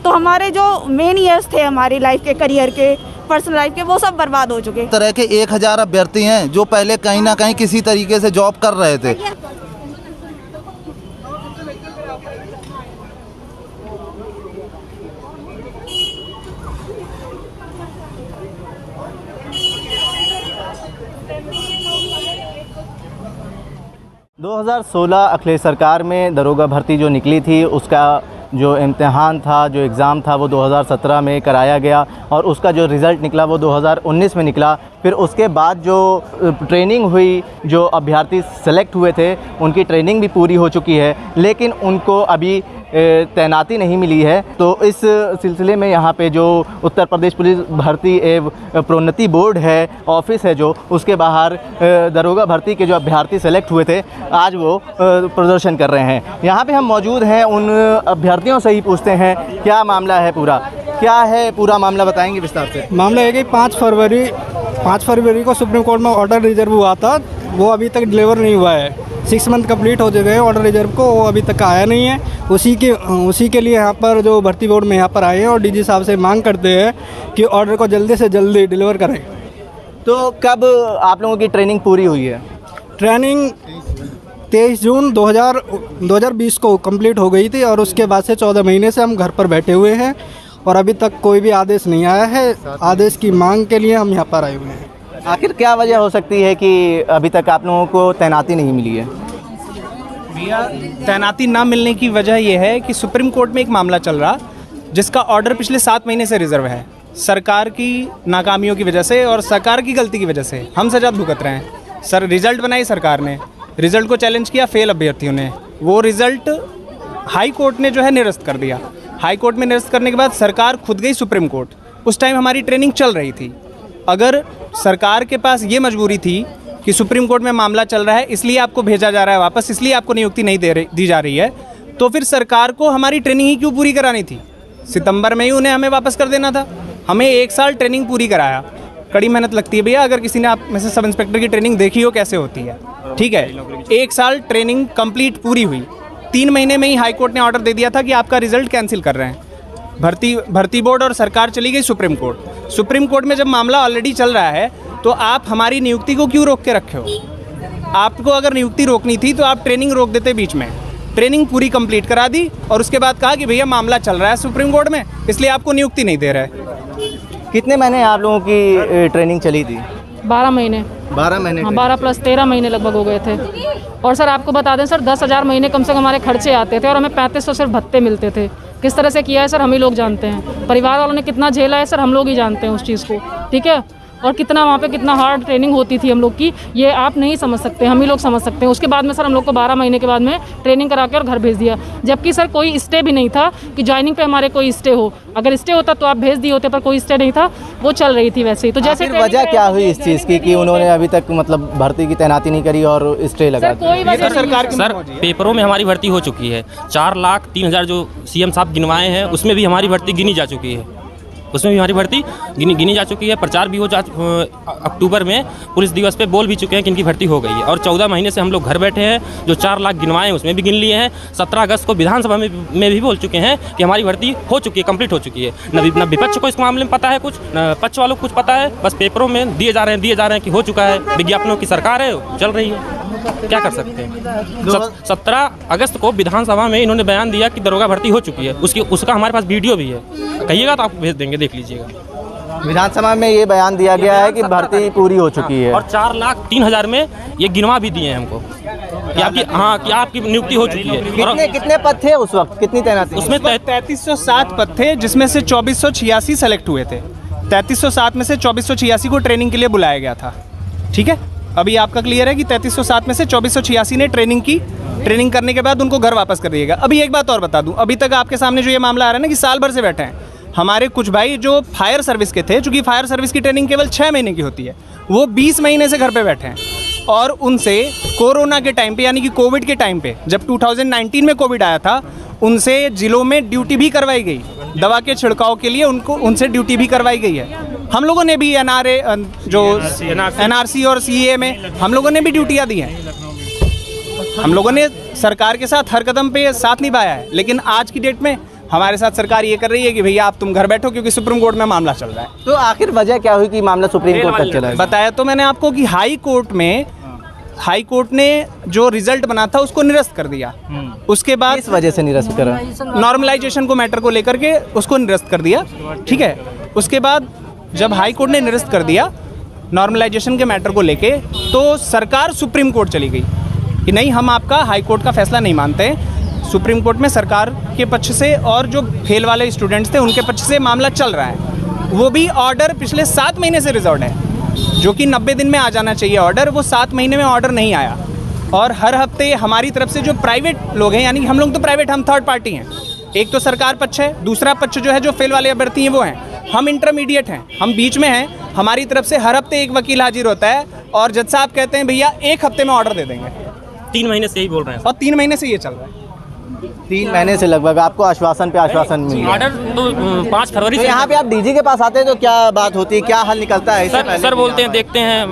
तो हमारे जो मेन ईयर्स थे हमारी लाइफ के, करियर के, पर्सनल लाइफ के, वो सब बर्बाद हो चुके। तरह के 1000 अभ्यर्थी हैं जो पहले कहीं ना कहीं किसी तरीके से जॉब कर रहे थे। दो 2016 अखिलेश सरकार में दरोगा भर्ती जो निकली थी, उसका जो इम्तिहान था, जो एग्ज़ाम था, वो 2017 में कराया गया और उसका जो रिज़ल्ट निकला वो 2019 में निकला। फिर उसके बाद जो ट्रेनिंग हुई, जो अभ्यर्थी सेलेक्ट हुए थे, उनकी ट्रेनिंग भी पूरी हो चुकी है, लेकिन उनको अभी तैनाती नहीं मिली है। तो इस सिलसिले में यहाँ पे जो उत्तर प्रदेश पुलिस भर्ती एवं प्रोन्नति बोर्ड है, ऑफिस है जो, उसके बाहर दरोगा भर्ती के जो अभ्यर्थी सेलेक्ट हुए थे, आज वो प्रदर्शन कर रहे हैं। यहाँ पे हम मौजूद हैं, उन अभ्यर्थियों से ही पूछते हैं क्या मामला है पूरा, क्या है पूरा मामला, बताएंगे विस्तार से। मामला है कि 5 फरवरी को सुप्रीम कोर्ट में ऑर्डर रिजर्व हुआ था, वो अभी तक डिलीवर नहीं हुआ है। 6 मंथ कंप्लीट हो चुके हैं ऑर्डर रिजर्व को, वो अभी तक आया नहीं है। उसी के लिए यहाँ पर जो भर्ती बोर्ड में यहाँ पर आए हैं और डीजी साहब से मांग करते हैं कि ऑर्डर को जल्दी से जल्दी डिलीवर करें। तो कब आप लोगों की ट्रेनिंग पूरी हुई है? ट्रेनिंग 23 जून 2020 को कंप्लीट हो गई थी और उसके बाद से 14 महीने से हम घर पर बैठे हुए हैं और अभी तक कोई भी आदेश नहीं आया है। आदेश की मांग के लिए हम यहाँ पर आए हुए हैं। आखिर क्या वजह हो सकती है कि अभी तक आप लोगों को तैनाती नहीं मिली है? भैया, तैनाती ना मिलने की वजह यह है कि सुप्रीम कोर्ट में एक मामला चल रहा, जिसका ऑर्डर पिछले 7 महीने से रिजर्व है। सरकार की नाकामियों की वजह से और सरकार की गलती की वजह से हम सजा भुगत रहे हैं। सर, रिजल्ट बनाई सरकार ने, रिजल्ट को चैलेंज किया फेल अभ्यर्थियों ने, वो रिजल्ट हाई कोर्ट ने जो है निरस्त कर दिया। हाई कोर्ट में निरस्त करने के बाद सरकार खुद गई सुप्रीम कोर्ट। उस टाइम हमारी ट्रेनिंग चल रही थी। अगर सरकार के पास ये मजबूरी थी कि सुप्रीम कोर्ट में मामला चल रहा है, इसलिए आपको भेजा जा रहा है वापस, इसलिए आपको नियुक्ति नहीं दी जा रही है, तो फिर सरकार को हमारी ट्रेनिंग ही क्यों पूरी करानी थी? सितंबर में ही उन्हें हमें वापस कर देना था। हमें 1 साल ट्रेनिंग पूरी कराया। कड़ी मेहनत लगती है भैया। अगर किसी ने आप में से सब इंस्पेक्टर की ट्रेनिंग देखी हो कैसे होती है, ठीक है, 1 साल ट्रेनिंग कंप्लीट पूरी हुई, 3 महीने में ही हाई कोर्ट ने ऑर्डर दे दिया था कि आपका रिजल्ट कैंसिल कर रहे हैं। भर्ती बोर्ड और सरकार चली गई सुप्रीम कोर्ट। सुप्रीम कोर्ट में जब मामला ऑलरेडी चल रहा है तो आप हमारी नियुक्ति को क्यों रोक के रखे हो? आपको अगर नियुक्ति रोकनी थी तो आप ट्रेनिंग रोक देते बीच में। ट्रेनिंग पूरी कंप्लीट करा दी और उसके बाद कहा कि भैया मामला चल रहा है सुप्रीम कोर्ट में, इसलिए आपको नियुक्ति नहीं दे रहा है। कितने महीने आप लोगों की ट्रेनिंग चली थी? 12 महीने। 12 महीने? हाँ, 12 प्लस 13 महीने लगभग हो गए थे। और सर आपको बता दें सर, 10,000 महीने कम से कम हमारे खर्चे आते थे और हमें 3500 सिर्फ भत्ते मिलते थे। किस तरह से किया है सर हम ही लोग जानते हैं। परिवार वालों ने कितना झेला है सर हम लोग ही जानते हैं उस चीज़ को, ठीक है। और कितना वहाँ पे कितना हार्ड ट्रेनिंग होती थी हम लोग की, ये आप नहीं समझ सकते, हम ही लोग समझ सकते हैं। उसके बाद में सर हम लोग को 12 महीने के बाद में ट्रेनिंग करा के और घर भेज दिया, जबकि सर कोई स्टे भी नहीं था कि ज्वाइनिंग पे हमारे कोई स्टे हो। अगर स्टे होता तो आप भेज दिए होते, पर कोई स्टे नहीं था, वो चल रही थी वैसे ही। तो जैसे वजह क्या हुई इस चीज़ की कि उन्होंने अभी तक मतलब भर्ती की तैनाती नहीं करी और स्टे लगा? कोई वजह सरकार की सर, पेपरों में हमारी भर्ती हो चुकी है। 4,03,000 जो सीएम साहब गिनवाए हैं, उसमें भी हमारी भर्ती गिनी जा चुकी है। उसमें भी हमारी भर्ती गिनी जा चुकी है। प्रचार भी हो अक्टूबर में पुलिस दिवस पे बोल भी चुके हैं कि इनकी भर्ती हो गई है। और 14 महीने से हम लोग घर बैठे हैं। जो 4 लाख गिनवाए हैं उसमें भी गिन लिए हैं। 17 अगस्त को विधानसभा में भी बोल चुके हैं कि हमारी भर्ती हो चुकी है, कंप्लीट हो चुकी है। न विपक्ष को इस मामले में पता है कुछ, न पक्ष वालों को कुछ पता है। बस पेपरों में दिए जा रहे हैं कि हो चुका है। विज्ञापनों की सरकार है, चल रही है, क्या कर सकते हैं। 17 अगस्त को विधानसभा में इन्होंने बयान दिया कि दरोगा भर्ती हो चुकी है। उसका हमारे पास वीडियो भी है, कहिएगा तो आपको भेज देंगे, देख लीजिएगा। विधानसभा में ये बयान दिया गया है कि भर्ती पूरी हो चुकी है और 4,03,000 में ये गिनवा भी दिए हैं हमको कि आपकी नियुक्ति हो चुकी है। कितने पद थे उस वक्त, कितनी तैनाती? उसमें 3307 पद थे, जिसमें से 2486 सेलेक्ट हुए थे। 3307 में से 2486 को ट्रेनिंग के लिए बुलाया गया था, ठीक है। अभी आपका क्लियर है कि 3307 में से 2486 ने ट्रेनिंग की। ट्रेनिंग करने के बाद उनको घर वापस कर दिएगा। अभी एक बात और बता दूं, अभी तक आपके सामने जो ये मामला आ रहा है ना कि साल भर से बैठे हैं, हमारे कुछ भाई जो फायर सर्विस के थे, चूंकि फायर सर्विस की ट्रेनिंग केवल 6 महीने की होती है, वो 20 महीने से घर पे बैठे हैं। और उनसे कोरोना के टाइम पे, यानी कि कोविड के टाइम पे, जब 2019 में कोविड आया था, उनसे जिलों में ड्यूटी भी करवाई गई। दवा के छिड़काव के लिए उनसे ड्यूटी भी करवाई गई है। हम लोगों ने भी एनआरसी और सीए में हम लोगों ने भी ड्यूटियाँ दी हैं। हम लोगों ने सरकार के साथ हर कदम पे साथ निभाया है, लेकिन आज की डेट में हमारे साथ सरकार ये कर रही है कि भैया आप तुम घर बैठो क्योंकि सुप्रीम कोर्ट में मामला चल रहा है। तो आखिर वजह क्या हुई कि मामला सुप्रीम कोर्ट तक चला है? बताया तो मैंने आपको कि हाई कोर्ट ने जो रिजल्ट बना था उसको निरस्त कर दिया। उसके बाद इस वजह से निरस्त करा, नॉर्मलाइजेशन को मैटर को लेकर के उसको निरस्त कर दिया। ठीक है, उसके बाद जब हाई कोर्ट ने निरस्त कर दिया नॉर्मलाइजेशन के मैटर को लेके, तो सरकार सुप्रीम कोर्ट चली गई कि नहीं, हम आपका हाई कोर्ट का फैसला नहीं मानते हैं। सुप्रीम कोर्ट में सरकार के पक्ष से और जो फेल वाले स्टूडेंट्स थे उनके पक्ष से मामला चल रहा है। वो भी ऑर्डर पिछले 7 महीने से रिजर्व्ड है, जो कि 90 दिन में आ जाना चाहिए ऑर्डर, वो 7 महीने में ऑर्डर नहीं आया। और हर हफ्ते हमारी तरफ से जो प्राइवेट लोग हैं, यानी हम लोग तो प्राइवेट, हम थर्ड पार्टी हैं। एक तो सरकार पक्ष है, दूसरा पक्ष जो है जो फेल वाले अभ्यर्थी हैं वो हैं, हम इंटरमीडिएट हैं, हम बीच में हैं। हमारी तरफ से हर हफ्ते एक वकील हाजिर होता है और जज साहब कहते हैं भैया 1 हफ्ते में ऑर्डर दे देंगे। 3 महीने से ही बोल रहे हैं और 3 महीने से ये चल रहा है। 3 महीने से लगभग आपको आश्वासन पे आश्वासन मिल रहा है। ऑर्डर तो 5 फरवरी तो से यहाँ पे आप डीजी के पास आते हैं तो क्या बात होती है, क्या हल निकलता है? सर बोलते हैं, देखते हैं,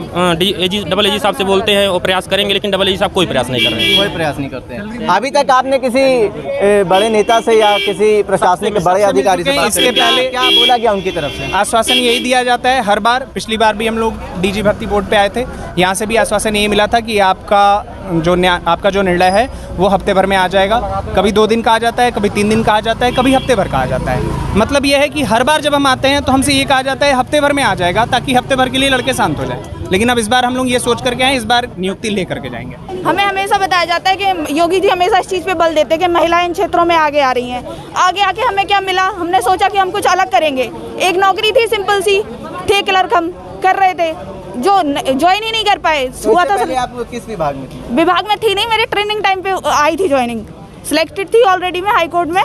डबल एजी साहब से बोलते हैं वो प्रयास करेंगे, लेकिन डबल एजी साहब कोई प्रयास नहीं कर रहे हैं। कोई प्रयास नहीं करते हैं। अभी तक आपने किसी बड़े नेता से या किसी प्रशासनिक बड़े अधिकारी से इसके पहले क्या बोला गया उनकी तरफ से? आश्वासन यही दिया जाता है हर बार। पिछली बार भी हम लोग डीजी भर्ती बोर्ड पे आए थे, यहाँ से भी आश्वासन यही मिला था कि आपका जो निर्णय है वो हफ्ते भर में आ जाएगा। कभी 2 दिन का आ जाता है, कभी 3 दिन का आ जाता है, कभी हफ्ते भर का आ जाता है। मतलब ये है कि हर बार जब हम आते हैं तो हमसे ये कहा जाता है हफ्ते भर में आ जाएगा, ताकि हफ्ते भर के लिए लड़के शांत हो जाए। लेकिन अब इस बार हम लोग ये सोच करके आए, इस बार नियुक्ति ले करके जाएंगे। हमें हमेशा बताया जाता है कि योगी जी हमेशा इस चीज़ पे बल देते हैं कि महिलाएं इन क्षेत्रों में आगे आ रही हैं। आगे आके हमें क्या मिला, हमने सोचा कि हम कुछ अलग करेंगे। एक नौकरी थी सिंपल सी, थे क्लर्क हम कर रहे थे, जो ज्वाइन ही नहीं कर पाए। हुआ था पहले आप किस विभाग में थी? विभाग में थी नहीं, मेरे ट्रेनिंग टाइम पे आई थी ज्वाइनिंग, सिलेक्टेड थी ऑलरेडी मैं हाई कोर्ट में,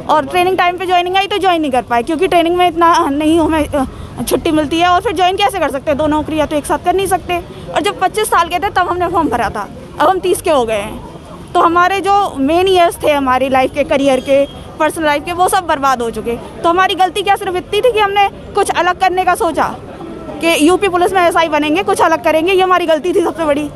और ट्रेनिंग टाइम पे ज्वाइनिंग आई तो ज्वाइन नहीं कर पाए क्योंकि ट्रेनिंग में इतना नहीं हमें छुट्टी मिलती है। और फिर ज्वाइन कैसे कर सकते हैं, 2 नौकरियां तो एक साथ कर नहीं सकते। और जब 25 साल के थे तब हमने फॉर्म भरा था, अब हम 30 के हो गए हैं। तो हमारे जो मेन ईयर्स थे हमारी लाइफ के, करियर के, पर्सनल लाइफ के, वो सब बर्बाद हो चुके। तो हमारी गलती क्या सिर्फ इतनी थी कि हमने कुछ अलग करने का सोचा कि यूपी पुलिस में एसआई बनेंगे, कुछ अलग करेंगे। ये हमारी गलती थी सबसे बड़ी।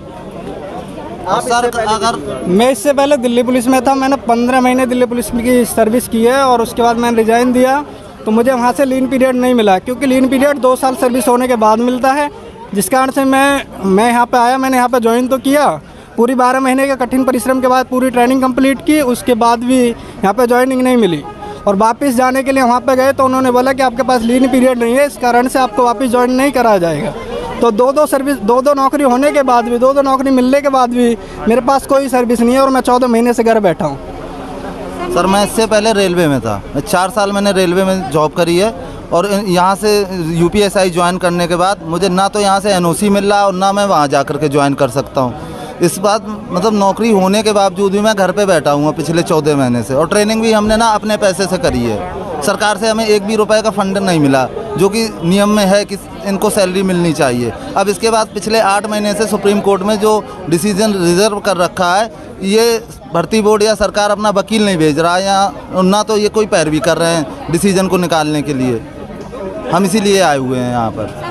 और सर अगर मैं इससे पहले दिल्ली पुलिस में था, मैंने 15 महीने दिल्ली पुलिस की सर्विस की है और उसके बाद मैंने रिजाइन दिया। तो मुझे वहाँ से लीन पीरियड नहीं मिला, क्योंकि लीन पीरियड 2 साल सर्विस होने के बाद मिलता है, जिस कारण से मैं यहाँ पे आया। मैंने यहाँ पे ज्वाइन तो किया, पूरी 12 महीने के कठिन परिश्रम के बाद पूरी ट्रेनिंग कंप्लीट की, उसके बाद भी यहाँ पे ज्वाइनिंग नहीं मिली। और वापस जाने के लिए वहाँ पे गए तो उन्होंने बोला कि आपके पास लीन पीरियड नहीं है, इस कारण से आपको वापस ज्वाइन नहीं कराया जाएगा। तो 2 सर्विस, 2 नौकरी होने के बाद भी, 2 नौकरी मिलने के बाद भी मेरे पास कोई सर्विस नहीं है और मैं 14 महीने से घर बैठा हूँ। सर मैं इससे पहले रेलवे में था, 4 साल मैंने रेलवे में जॉब करी है। और यहाँ से यूपीएसआई ज्वाइन करने के बाद मुझे ना तो यहाँ से एनओसी मिल रहा और ना मैं वहाँ जा कर के ज्वाइन कर सकता हूँ। इस बात मतलब नौकरी होने के बावजूद भी मैं घर पे बैठा हूँ पिछले 14 महीने से। और ट्रेनिंग भी हमने ना अपने पैसे से करी है, सरकार से हमें 1 भी रुपये का फंड नहीं मिला, जो कि नियम में है कि इनको सैलरी मिलनी चाहिए। अब इसके बाद पिछले 8 महीने से सुप्रीम कोर्ट में जो डिसीजन रिजर्व कर रखा है, ये भर्ती बोर्ड या सरकार अपना वकील नहीं भेज रहा है, या ना तो ये कोई पैरवी कर रहे हैं डिसीजन को निकालने के लिए। हम इसीलिए आए हुए हैं यहाँ पर।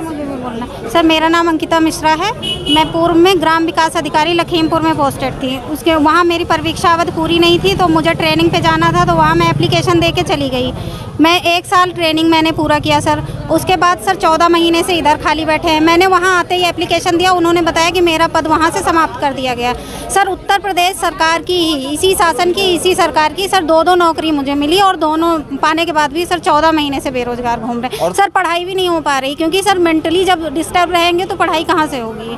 सर मेरा नाम अंकिता मिश्रा है, मैं पूर्व में ग्राम विकास अधिकारी लखीमपुर में पोस्टेड थी। उसके वहाँ मेरी परीक्षा अवधि पूरी नहीं थी, तो मुझे ट्रेनिंग पे जाना था, तो वहाँ मैं एप्लीकेशन दे के चली गई। मैं 1 साल ट्रेनिंग मैंने पूरा किया सर। उसके बाद सर 14 महीने से इधर खाली बैठे हैं। मैंने वहाँ आते ही एप्लीकेशन दिया, उन्होंने बताया कि मेरा पद वहाँ से समाप्त कर दिया गया। सर उत्तर प्रदेश सरकार की, इसी शासन की, इसी सरकार की सर 2 नौकरी मुझे मिली, और दोनों पाने के बाद भी सर 14 महीने से बेरोजगार घूम रहे हैं। सर पढ़ाई भी नहीं हो पा रही, क्योंकि सर मेंटली जब डिस्टर्ब रहेंगे तो पढ़ाई कहाँ से होगी।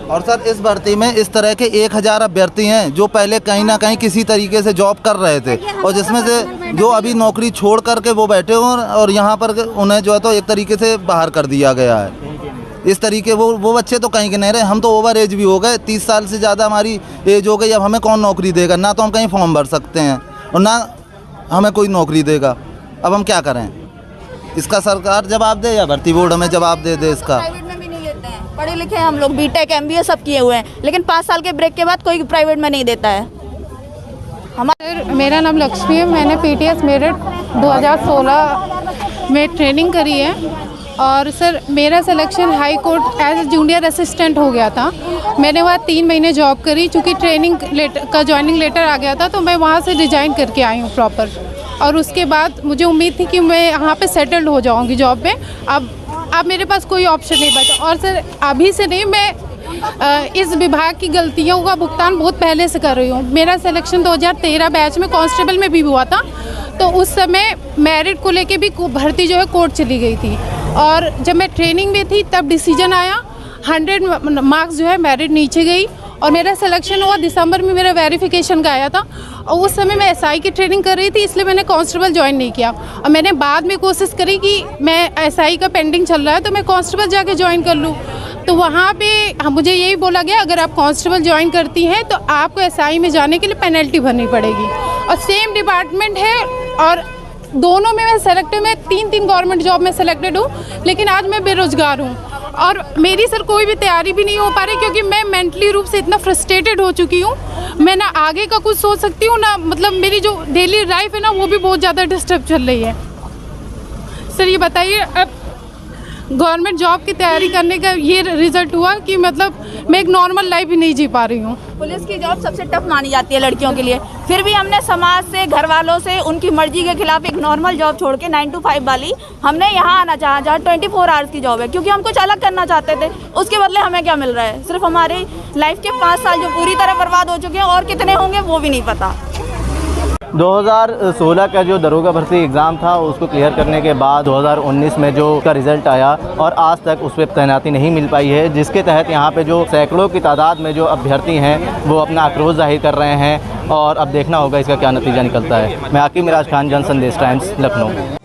और सर इस भर्ती में इस तरह के 1000 अभ्यर्थी हैं जो पहले कहीं ना कहीं किसी तरीके से जॉब कर रहे थे, और जिसमें से जो अभी नौकरी छोड़ करके वो बैठे हों, और यहाँ पर उन्हें जो है तो एक तरीके से बाहर कर दिया गया है। इस तरीके वो बच्चे तो कहीं के नहीं रहे। हम तो ओवर एज भी हो गए, 30 साल से ज़्यादा हमारी एज हो गई। अब हमें कौन नौकरी देगा? ना तो हम कहीं फॉर्म भर सकते हैं और ना हमें कोई नौकरी देगा। अब हम क्या करें? इसका सरकार जवाब दे या भर्ती बोर्ड हमें जवाब दे इसका। पढ़े लिखे हैं हम लोग, बीटेक MBA सब किए हुए हैं, लेकिन 5 साल के ब्रेक के बाद कोई प्राइवेट में नहीं देता है। मेरा नाम लक्ष्मी है, मैंने PTS मेरिट 2016 में ट्रेनिंग करी है और सर मेरा selection high court as a junior assistant हो गया था। मैंने वहाँ 3 महीने जॉब करी, चूँकि ट्रेनिंग का जॉइनिंग लेटर आ गया था तो मैं वहाँ से रिज़ाइन करके आई हूँ प्रॉपर। और उसके बाद मुझे उम्मीद थी कि मैं यहाँ पे सेटल्ड हो जाऊँगी जॉब में। अब मेरे पास कोई ऑप्शन नहीं बचा। और सर अभी से नहीं, मैं इस विभाग की गलतियों का भुगतान बहुत पहले से कर रही हूँ। मेरा सिलेक्शन 2013 बैच में कांस्टेबल में भी हुआ था, तो उस समय मेरिट को लेके भी भर्ती जो है कोर्ट चली गई थी। और जब मैं ट्रेनिंग में थी तब डिसीजन आया, 100 मार्क्स जो है मेरिट नीचे गई और मेरा सिलेक्शन हुआ। दिसंबर में मेरा वेरिफिकेशन का आया था और उस समय मैं एसआई की ट्रेनिंग कर रही थी, इसलिए मैंने कांस्टेबल ज्वाइन नहीं किया। और मैंने बाद में कोशिश करी कि मैं एसआई का पेंडिंग चल रहा है तो मैं कांस्टेबल जाके ज्वाइन कर लूँ। तो वहाँ पे मुझे यही बोला गया, अगर आप कांस्टेबल ज्वाइन करती हैं तो आपको एसआई में जाने के लिए पेनल्टी भरनी पड़ेगी। और सेम डिपार्टमेंट है और दोनों में मैं सेलेक्टेड, मैं 3 गवर्नमेंट जॉब में सेलेक्टेड हूँ, लेकिन आज मैं बेरोज़गार हूँ। और मेरी सर कोई भी तैयारी भी नहीं हो पा रही, क्योंकि मैं मेंटली रूप से इतना फ्रस्ट्रेटेड हो चुकी हूँ। मैं ना आगे का कुछ सोच सकती हूँ, ना मतलब मेरी जो डेली लाइफ है ना वो भी बहुत ज़्यादा डिस्टर्ब चल रही है। सर ये बताइए, अब गवर्नमेंट जॉब की तैयारी करने का ये रिजल्ट हुआ कि मतलब मैं एक नॉर्मल लाइफ ही नहीं जी पा रही हूँ। पुलिस की जॉब सबसे टफ मानी जाती है लड़कियों के लिए, फिर भी हमने समाज से, घर वालों से, उनकी मर्जी के खिलाफ एक नॉर्मल जॉब छोड़ के 9 to 5 वाली हमने यहाँ आना चाहा, जहाँ 24 आवर्स की जॉब है, क्योंकि हम कुछ अलग करना चाहते थे। उसके बदले हमें क्या मिल रहा है? सिर्फ हमारी लाइफ के 5 साल जो पूरी तरह बर्बाद हो चुके हैं, और कितने होंगे वो भी नहीं पता। 2016 का जो दरोगा भर्ती एग्ज़ाम था उसको क्लियर करने के बाद 2019 में जो उसका रिज़ल्ट आया और आज तक उस पर तैनाती नहीं मिल पाई है, जिसके तहत यहाँ पे जो सैकड़ों की तादाद में जो अभ्यर्थी हैं वो अपना आक्रोश जाहिर कर रहे हैं। और अब देखना होगा इसका क्या नतीजा निकलता है। मैं आकिब मिराज खान, जन संदेश टाइम्स, लखनऊ।